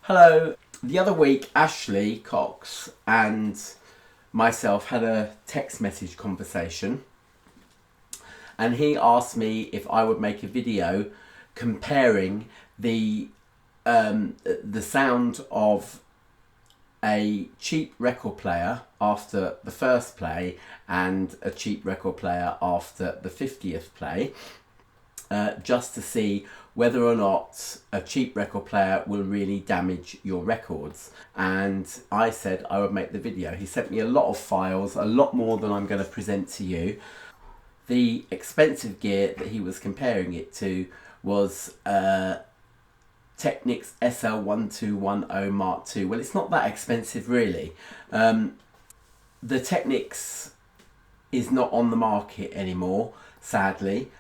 Hello. The other week, Ashley Cox and myself had a text message conversation, and he asked me if I would make a video comparing the sound of a cheap record player after the first play and a cheap record player after the 50th play, just to see whether or not a cheap record player will really damage your records. And I said I would make the video. He sent me a lot of files, a lot more than I'm going to present to you. The expensive gear that he was comparing it to was Technics SL1210 Mark II. Well, it's not that expensive really. The Technics is not on the market anymore, sadly.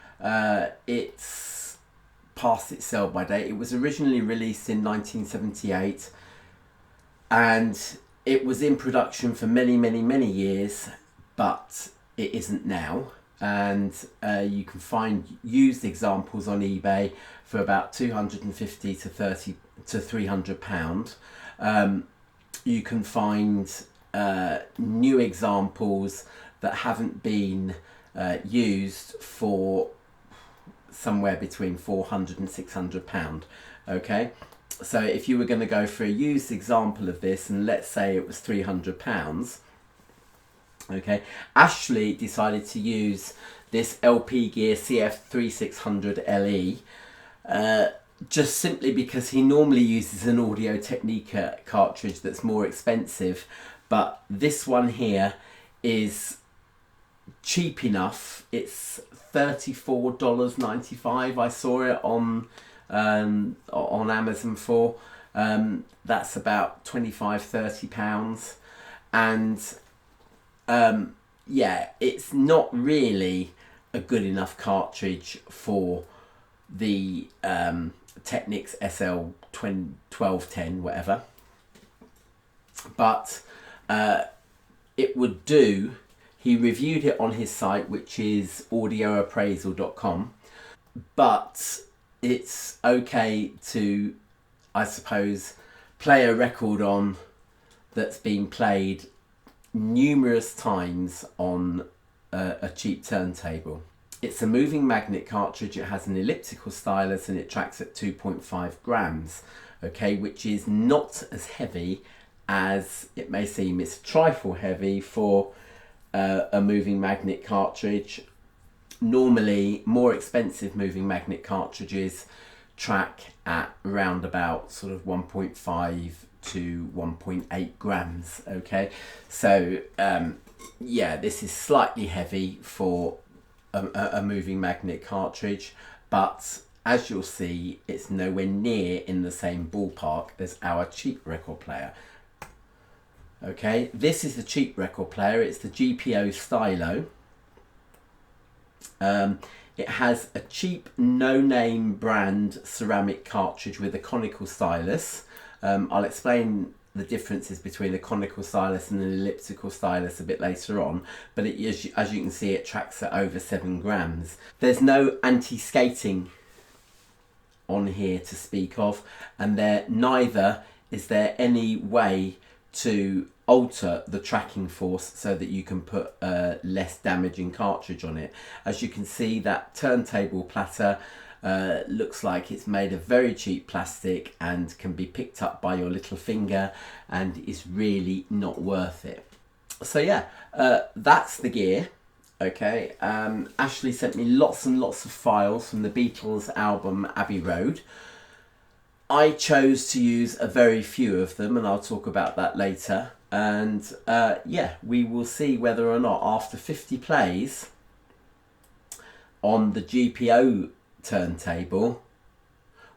It's past its sell by date. It was originally released in 1978 and it was in production for many years, but it isn't now. And you can find used examples on eBay for about 250 to 30 to 300 pound. You can find new examples that haven't been used for somewhere between 400 and 600 pound. Okay, so if you were going to go for a used example of this, and let's say it was 300 pounds, okay, Ashley decided to use this LP Gear CF3600 LE just simply because he normally uses an Audio Technica cartridge that's more expensive, but this one here is cheap enough. It's $34.95. I saw it on Amazon for. That's about 25-30 pounds, and yeah, it's not really a good enough cartridge for the Technics SL1210 whatever, but it would do. He reviewed it on his site, which is audioappraisal.com, but it's okay to, I suppose, play a record on that's been played numerous times on a cheap turntable. It's a moving magnet cartridge. It has an elliptical stylus and it tracks at 2.5 grams, okay, which is not as heavy as it may seem. It's a trifle heavy for a moving magnet cartridge. Normally, more expensive moving magnet cartridges track at around about sort of 1.5 to 1.8 grams. Okay, so yeah, this is slightly heavy for a moving magnet cartridge, but as you'll see, it's nowhere near in the same ballpark as our cheap record player. Okay, this is the cheap record player. It's the GPO Stylo. It has a cheap no-name brand ceramic cartridge with a conical stylus. I'll explain the differences between a conical stylus and an elliptical stylus a bit later on, but as you can see, it tracks at over 7 grams. There's no anti-skating on here to speak of, and neither is there any way to alter the tracking force so that you can put a less damaging cartridge on it. As you can see, that turntable platter looks like it's made of very cheap plastic and can be picked up by your little finger and is really not worth it. So yeah, that's the gear. Okay, Ashley sent me lots and lots of files from the Beatles album Abbey Road. I chose to use a very few of them, and I'll talk about that later. And yeah, we will see whether or not after 50 plays on the GPO turntable,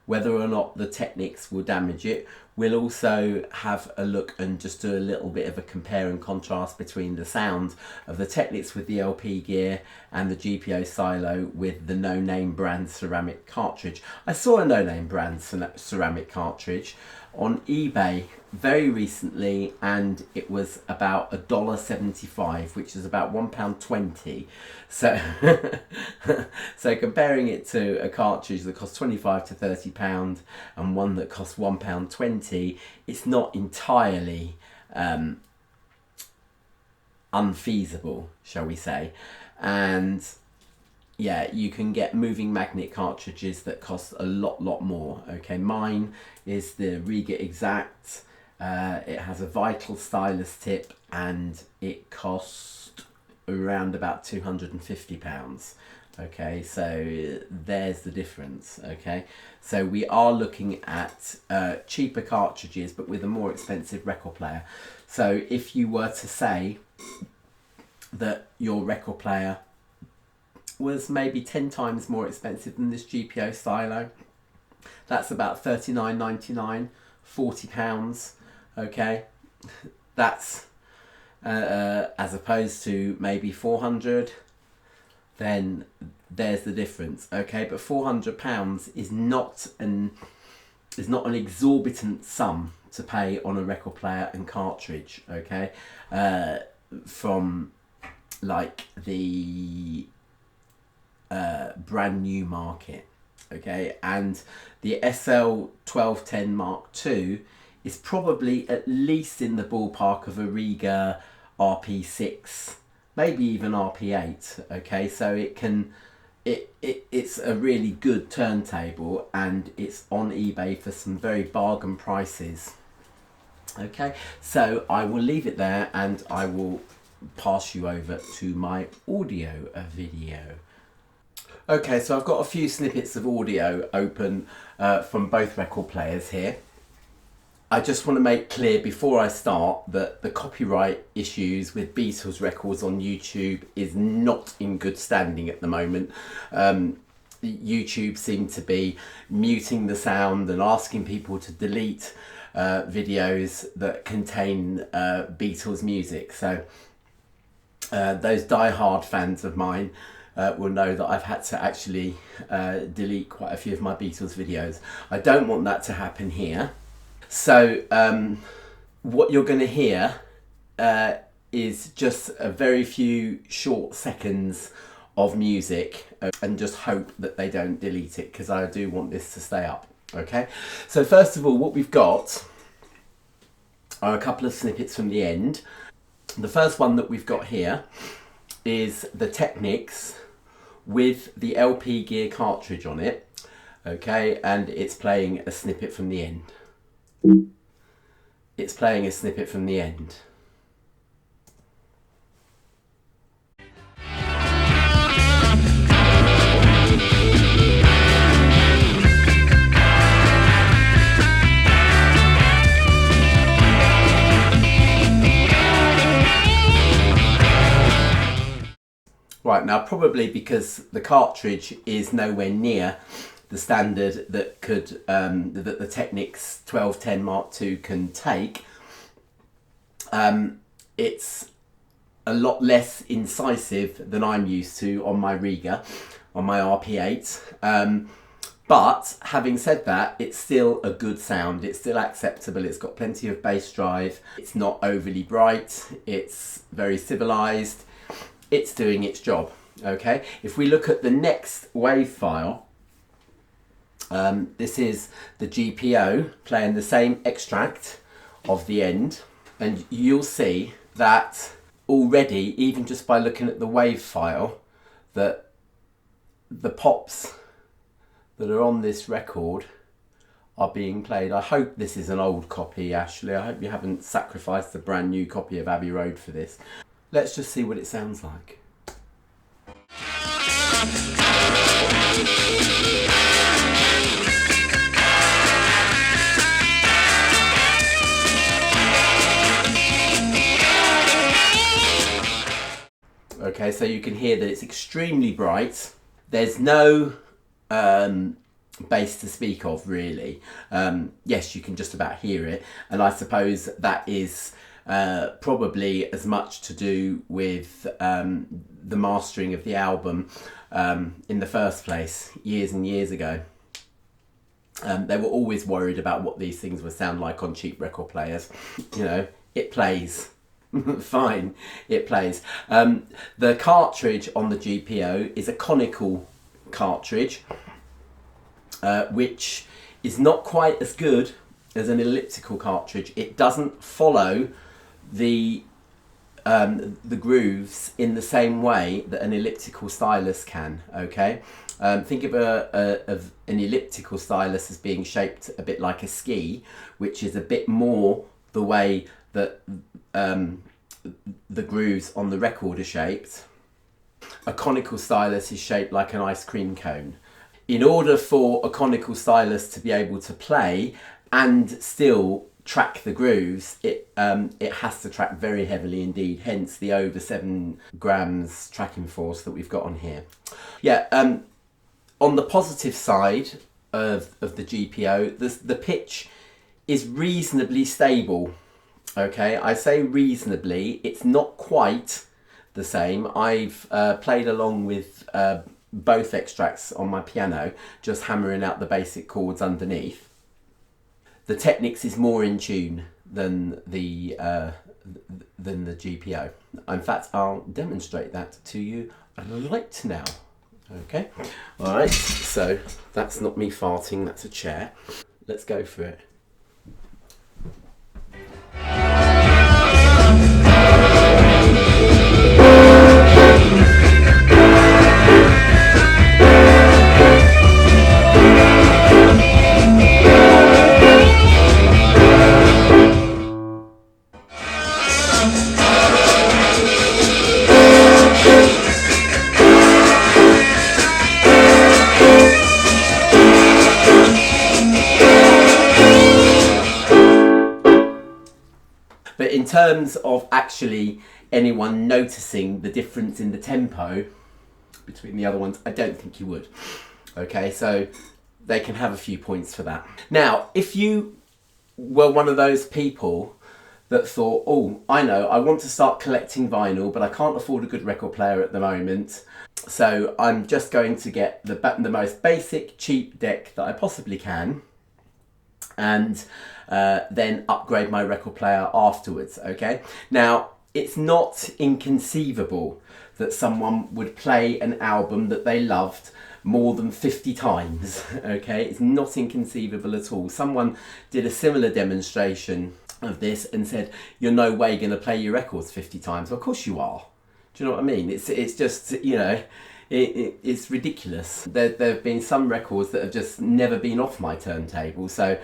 whether or not the Technics will damage it. We'll also have a look and just do a little bit of a compare and contrast between the sound of the Technics with the LP gear and the GPO Stylo with the no-name brand ceramic cartridge. I saw a no-name brand ceramic cartridge. on eBay very recently, and it was about $1.75, which is about £1.20. So, so comparing it to a cartridge that costs £25 to £30 and one that costs £1.20, it's not entirely unfeasible, shall we say. And yeah, you can get moving magnet cartridges that cost a lot more. Okay, mine is the Riga Exact. It has a Vital stylus tip and it cost around about £250. Okay, so there's the difference. Okay, so we are looking at cheaper cartridges but with a more expensive record player. So if you were to say that your record player was maybe 10 times more expensive than this GPO stylo, that's about £39.99, £40. Okay, that's as opposed to maybe 400. Then there's the difference. Okay, but £400 is not an exorbitant sum to pay on a record player and cartridge. Okay, from like the brand new market. Okay, and the SL1210 Mark II is probably at least in the ballpark of a Riga RP6, maybe even RP8. Okay, so it's a really good turntable and it's on eBay for some very bargain prices. Okay, so I will leave it there and I will pass you over to my audio video. Okay, so I've got a few snippets of audio open from both record players here. I just want to make clear before I start that the copyright issues with Beatles records on YouTube is not in good standing at the moment. YouTube seem to be muting the sound and asking people to delete videos that contain Beatles music. So those die-hard fans of mine will know that I've had to actually delete quite a few of my Beatles videos. I don't want that to happen here. So what you're going to hear is just a very few short seconds of music, and just hope that they don't delete it, because I do want this to stay up. Okay, so first of all, what we've got are a couple of snippets from the end. The first one that we've got here is the Technics with the LP gear cartridge on it. Okay, and it's playing a snippet from the end. It's playing a snippet from the end. Right, now probably because the cartridge is nowhere near the standard that could that the Technics 1210 Mark II can take, it's a lot less incisive than I'm used to on my Riga, on my RP8. But having said that, it's still a good sound. It's still acceptable. It's got plenty of bass drive. It's not overly bright. It's very civilized. It's doing its job. Okay, if we look at the next wave file, this is the GPO playing the same extract of the end, and you'll see that already, even just by looking at the wave file, that the pops that are on this record are being played. I hope this is an old copy, Ashley. I hope you haven't sacrificed a brand new copy of Abbey Road for this. Let's just see what it sounds like. Okay, so you can hear that it's extremely bright. There's no bass to speak of, really. Yes, you can just about hear it, and I suppose that is probably as much to do with the mastering of the album in the first place, years and years ago. They were always worried about what these things would sound like on cheap record players. You know, it plays. Fine, it plays. The cartridge on the GPO is a conical cartridge, which is not quite as good as an elliptical cartridge. It doesn't follow the grooves in the same way that an elliptical stylus can. Okay, think of of an elliptical stylus as being shaped a bit like a ski, which is a bit more the way that the grooves on the record are shaped. A conical stylus is shaped like an ice cream cone. In order for a conical stylus to be able to play and still track the grooves, it has to track very heavily indeed, hence the over 7 grams tracking force that we've got on here. Yeah, on the positive side of the GPO, the pitch is reasonably stable. Okay, I say reasonably, it's not quite the same. I've played along with both extracts on my piano, just hammering out the basic chords underneath. The Technics is more in tune than the GPO. In fact, I'll demonstrate that to you right now. Okay, all right, so that's not me farting, that's a chair. Let's go for it. But in terms of actually anyone noticing the difference in the tempo between the other ones, I don't think you would. Okay, so they can have a few points for that. Now, if you were one of those people that thought, oh, I know, I want to start collecting vinyl, but I can't afford a good record player at the moment, so I'm just going to get the most basic, cheap deck that I possibly can, and then upgrade my record player afterwards, okay? Now, it's not inconceivable that someone would play an album that they loved more than 50 times, okay? It's not inconceivable at all. Someone did a similar demonstration of this and said, you're no way going to play your records 50 times. Well, of course you are. Do you know what I mean? It's just, you know, it's ridiculous. There have been some records that have just never been off my turntable. So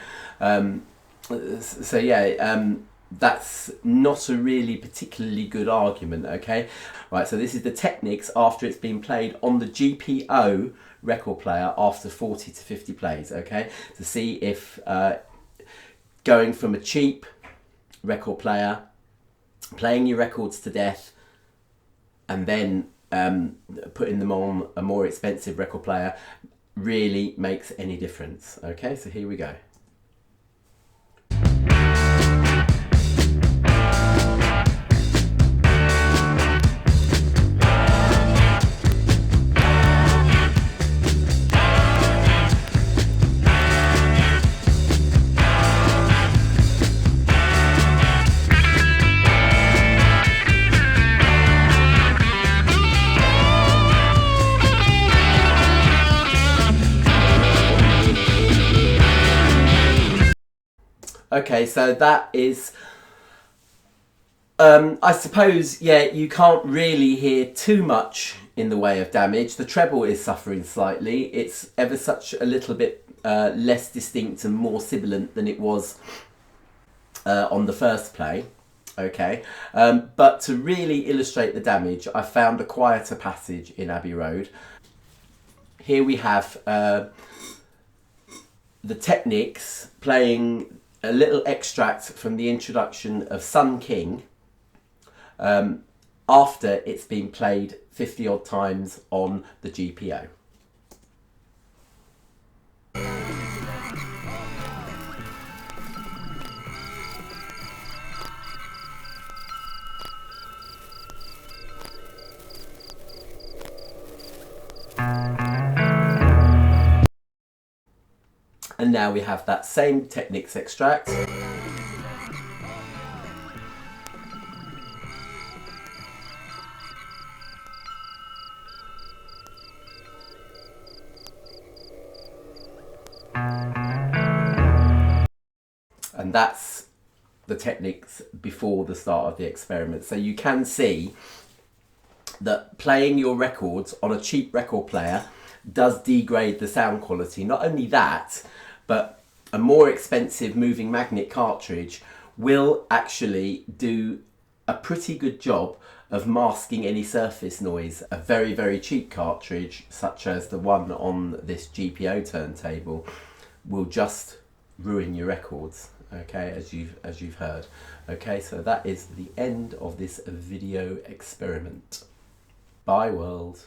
yeah, that's not a really particularly good argument, okay? Right, so this is the Technics after it's been played on the GPO record player after 40 to 50 plays, okay? To see if going from a cheap record player, playing your records to death, and then putting them on a more expensive record player really makes any difference, okay? So here we go. Okay, so that is, I suppose, yeah, you can't really hear too much in the way of damage. The treble is suffering slightly. It's ever such a little bit less distinct and more sibilant than it was on the first play. Okay, but to really illustrate the damage, I found a quieter passage in Abbey Road. Here we have the Technics playing a little extract from the introduction of Sun King after it's been played 50 odd times on the GPO. And now we have that same Technics extract. And that's the Technics before the start of the experiment. So you can see that playing your records on a cheap record player does degrade the sound quality. Not only that, but a more expensive moving magnet cartridge will actually do a pretty good job of masking any surface noise. A very, very cheap cartridge, such as the one on this GPO turntable, will just ruin your records, okay, as you've heard. Okay, so that is the end of this video experiment. Bye world.